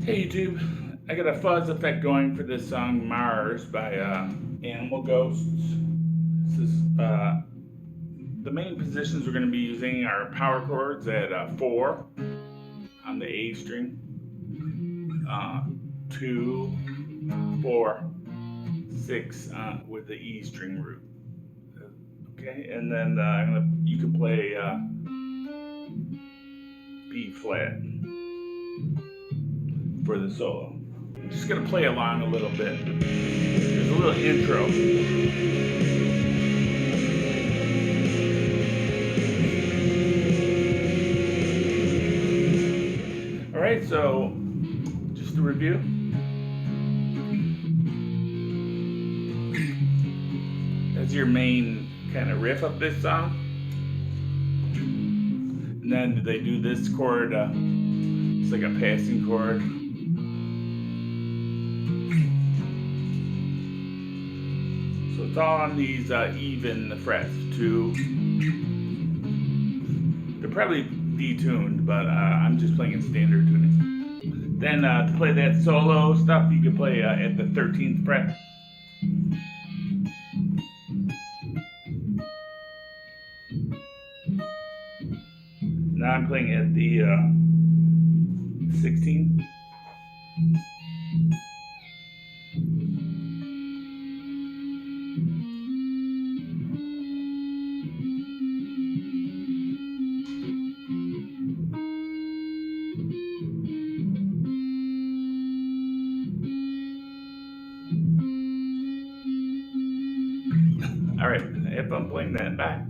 Hey YouTube, I got a fuzz effect going for this song Mars by Animal Ghosts. This is the main positions we're going to be using are power chords at 4 on the A string, 2, 4, 6 with the E string root. Okay, and then you can play B flat for the solo. I'm just going to play along a little bit. There's a little intro. Alright, so just to review. That's your main kind of riff of this song. And then they do this chord, it's like a passing chord. So it's all on these even frets too. They're probably detuned, but I'm just playing in standard tuning. Then to play that solo stuff, you can play at the 13th fret. Now I'm playing at the 16th. All right, if I'm playing that back.